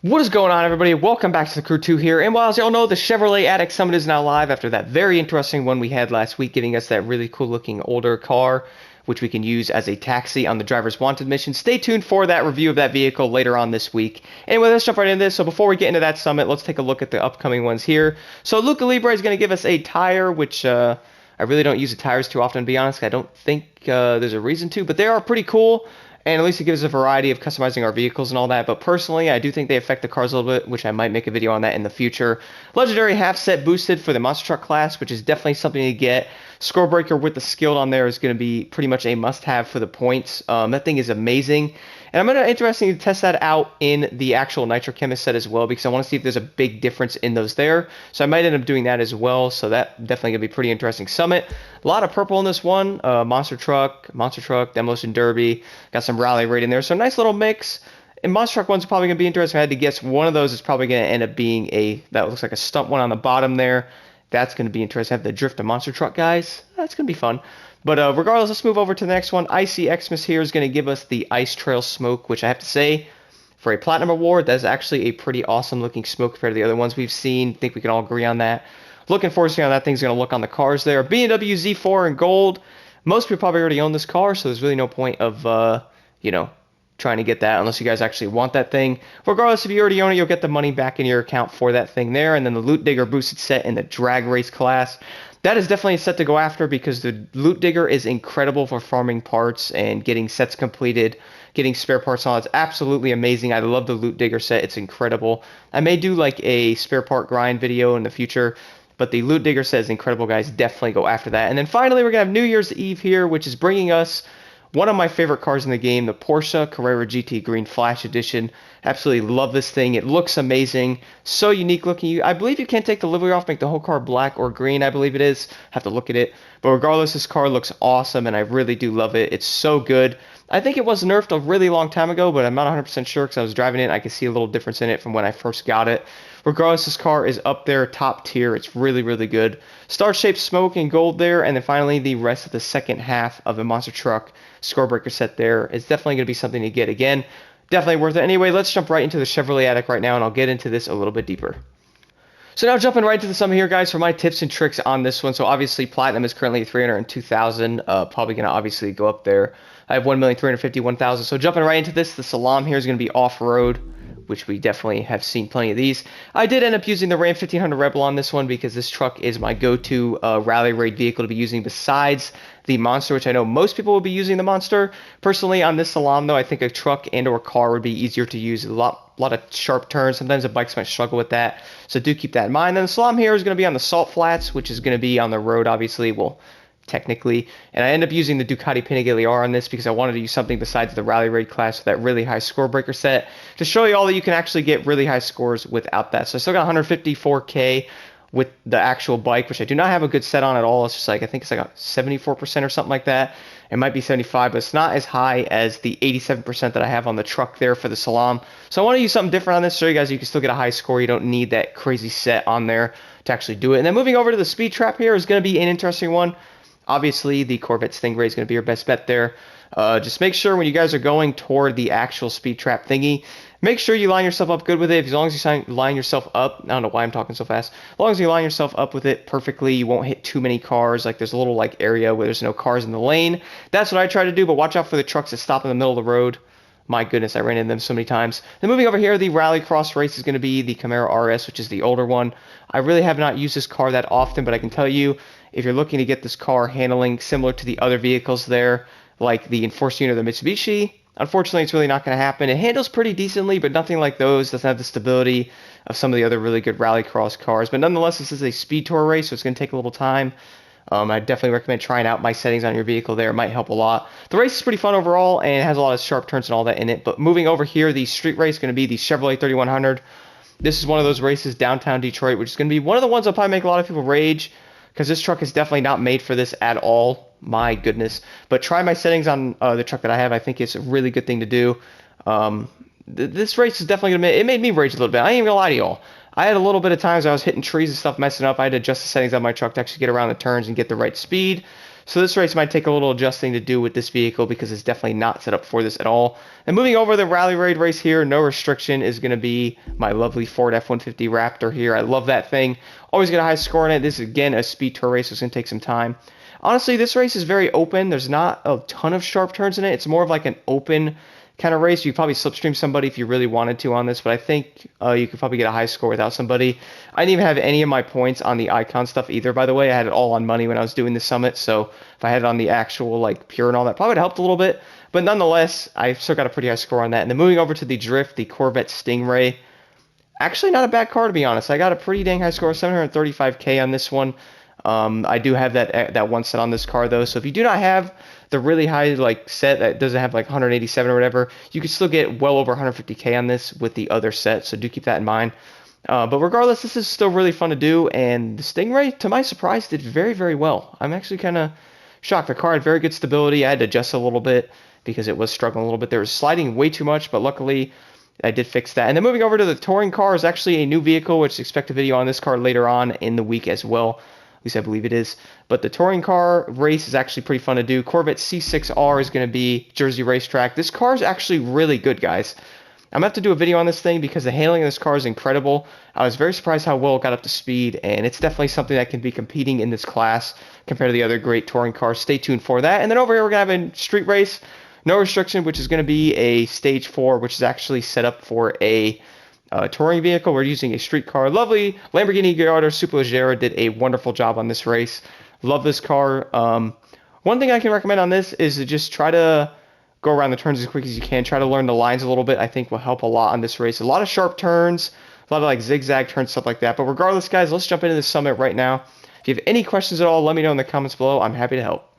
What is going on, everybody? Welcome back to the Crew 2 here. And while as y'all know, the Chevrolet Addict Summit is now live after that very interesting one we had last week, getting us that really cool looking older car, which we can use as a taxi on the Driver's Wanted mission. Stay tuned for that review of that vehicle later on this week. Anyway, let's jump right into this. So before we get into that summit, let's take a look at the upcoming ones here. So Luca Libre is going to give us a tire, which I really don't use the tires too often, to be honest. I don't think there's a reason to, but they are pretty cool. And at least it gives us a variety of customizing our vehicles and all that. But personally, I do think they affect the cars a little bit, which I might make a video on that in the future. Legendary half set boosted for the monster truck class, which is definitely something to get. Score breaker with the skilled on there is going to be pretty much a must-have for the points. That thing is amazing. And I'm going to interesting to test that out in the actual Nitro Chemist set as well, because I want to see if there's a big difference in those there. So I might end up doing that as well. So that definitely going to be a pretty interesting summit. A lot of purple in this one. Monster truck, Demolition Derby. Got some rally raid in there. So nice little mix. And Monster Truck one's probably going to be interesting. I had to guess one of those is probably going to end up being that looks like a stunt one on the bottom there. That's going to be interesting. I have the Drift a Monster Truck, guys. That's going to be fun. But regardless, let's move over to the next one. Icy Xmas here is going to give us the Ice Trail Smoke, which I have to say, for a Platinum Award, that's actually a pretty awesome looking smoke compared to the other ones we've seen. I think we can all agree on that. Looking forward to seeing how that thing's going to look on the cars there. BMW Z4 in gold. Most people probably already own this car, so there's really no point of, trying to get that unless you guys actually want that thing. Regardless, if you already own it, you'll get the money back in your account for that thing there. And then the Loot Digger boosted set in the drag race class. That is definitely a set to go after because the Loot Digger is incredible for farming parts and getting sets completed, getting spare parts on. It's absolutely amazing. I love the Loot Digger set. It's incredible. I may do like a spare part grind video in the future, but the Loot Digger set is incredible, guys. Definitely go after that. And then finally, we're going to have New Year's Eve here, which is bringing us one of my favorite cars in the game, the Porsche Carrera GT Green Flash Edition. Absolutely love this thing. It looks amazing. So unique looking. I believe you can't take the livery off, make the whole car black or green, I believe it is. Have to look at it. But regardless, this car looks awesome, and I really do love it. It's so good. I think it was nerfed a really long time ago, but I'm not 100% sure because I was driving it. I can see a little difference in it from when I first got it. Regardless, this car is up there, top tier. It's really, really good. Star-shaped smoke in gold there, and then finally the rest of the second half of the monster truck scorebreaker set there is definitely going to be something to get. Again, definitely worth it. Anyway, let's jump right into the Chevrolet Addict right now, and I'll get into this a little bit deeper. So now jumping right to the summit here, guys, for my tips and tricks on this one. So obviously, Platinum is currently 302,000. Probably going to obviously go up there. I have 1,351,000. So jumping right into this, the Slalom here is going to be off-road, which we definitely have seen plenty of these. I did end up using the Ram 1500 Rebel on this one because this truck is my go-to rally raid vehicle to be using besides the Monster, which I know most people will be using the Monster. Personally, on this Slalom, though, I think a truck and or car would be easier to use. A lot of sharp turns. Sometimes the bikes might struggle with that, so do keep that in mind. Then the Slalom here is going to be on the salt flats, which is going to be on the road, obviously. Well, technically, and I end up using the Ducati Panigale R on this because I wanted to use something besides the Rally Raid class with that really high score breaker set to show you all that you can actually get really high scores without that. So I still got 154k with the actual bike, which I do not have a good set on at all. It's just like, I think it's like a 74% or something like that. It might be 75, but it's not as high as the 87% that I have on the truck there for the Slalom. So I want to use something different on this, show you guys you can still get a high score. You don't need that crazy set on there to actually do it. And then moving over to the speed trap here is going to be an interesting one. Obviously, the Corvette Stingray is going to be your best bet there. Just make sure when you guys are going toward the actual speed trap thingy, make sure you line yourself up good with it. As long as you line yourself up, I don't know why I'm talking so fast. As long as you line yourself up with it perfectly, you won't hit too many cars. Like there's a little like area where there's no cars in the lane. That's what I try to do, but watch out for the trucks that stop in the middle of the road. My goodness, I ran into them so many times. Then moving over here, the Rallycross race is going to be the Camaro RS, which is the older one. I really have not used this car that often, but I can tell you, if you're looking to get this car handling similar to the other vehicles there, like the Enforce unit or the Mitsubishi, unfortunately, it's really not going to happen. It handles pretty decently, but nothing like those. Doesn't have the stability of some of the other really good Rallycross cars. But nonetheless, this is a speed tour race, so it's going to take a little time. I definitely recommend trying out my settings on your vehicle there. It might help a lot. The race is pretty fun overall, and it has a lot of sharp turns and all that in it. But moving over here, the street race is going to be the Chevrolet 3100. This is one of those races downtown Detroit, which is going to be one of the ones that'll probably make a lot of people rage, because this truck is definitely not made for this at all. My goodness. But try my settings on the truck that I have. I think it's a really good thing to do. This race is definitely going to it made me rage a little bit. I ain't even going to lie to y'all. I had a little bit of times I was hitting trees and stuff, messing up. I had to adjust the settings on my truck to actually get around the turns and get the right speed. So this race might take a little adjusting to do with this vehicle because it's definitely not set up for this at all. And moving over the Rally Raid race here, no restriction is going to be my lovely Ford F-150 Raptor here. I love that thing. Always get a high score in it. This is, again, a speed tour race, so it's going to take some time. Honestly, this race is very open. There's not a ton of sharp turns in it. It's more of like an open kind of race. You could probably slipstream somebody if you really wanted to on this, but I think you could probably get a high score without somebody. I didn't even have any of my points on the icon stuff either, by the way. I had it all on money when I was doing the summit, so if I had it on the actual like pure and all that, probably would have helped a little bit. But nonetheless, I still got a pretty high score on that. And then moving over to the drift, the Corvette Stingray. Actually, not a bad car, to be honest. I got a pretty dang high score, 735K on this one. I do have that one set on this car, though. So if you do not have the really high like set that doesn't have like 187 or whatever, you can still get well over 150K on this with the other set. So do keep that in mind. But regardless, this is still really fun to do. And the Stingray, to my surprise, did very, very well. I'm actually kind of shocked. The car had very good stability. I had to adjust a little bit because it was struggling a little bit. There was sliding way too much, but luckily I did fix that. And then moving over to the touring car is actually a new vehicle, which expect a video on this car later on in the week as well. At least I believe it is. But the touring car race is actually pretty fun to do. Corvette C6R is going to be Jersey Racetrack. This car is actually really good, guys. I'm going to have to do a video on this thing because the handling of this car is incredible. I was very surprised how well it got up to speed, and it's definitely something that can be competing in this class compared to the other great touring cars. Stay tuned for that. And then over here we're going to have a street race. No restriction, which is going to be a stage 4, which is actually set up for a touring vehicle. We're using a street car. Lovely Lamborghini Gallardo Superleggera did a wonderful job on this race. Love this car. One thing I can recommend on this is to just try to go around the turns as quick as you can. Try to learn the lines a little bit. I think will help a lot on this race. A lot of sharp turns, a lot of like zigzag turns, stuff like that. But regardless, guys, let's jump into the summit right now. If you have any questions at all, let me know in the comments below. I'm happy to help.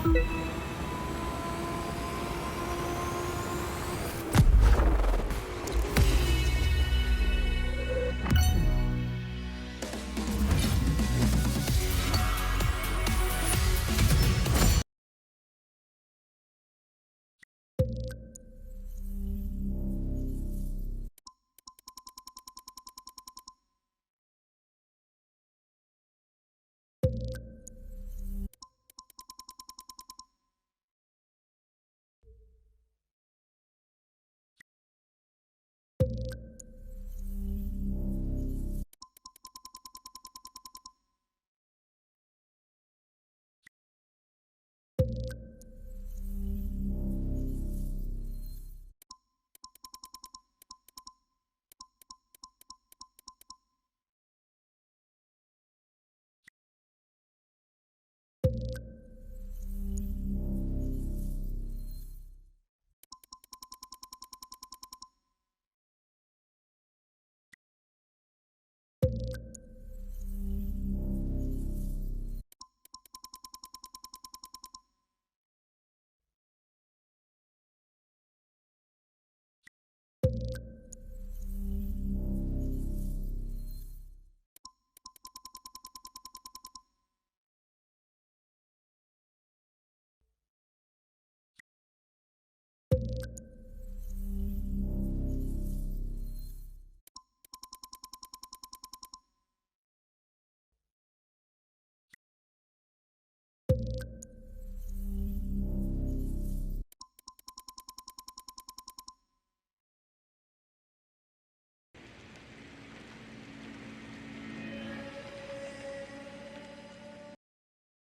you.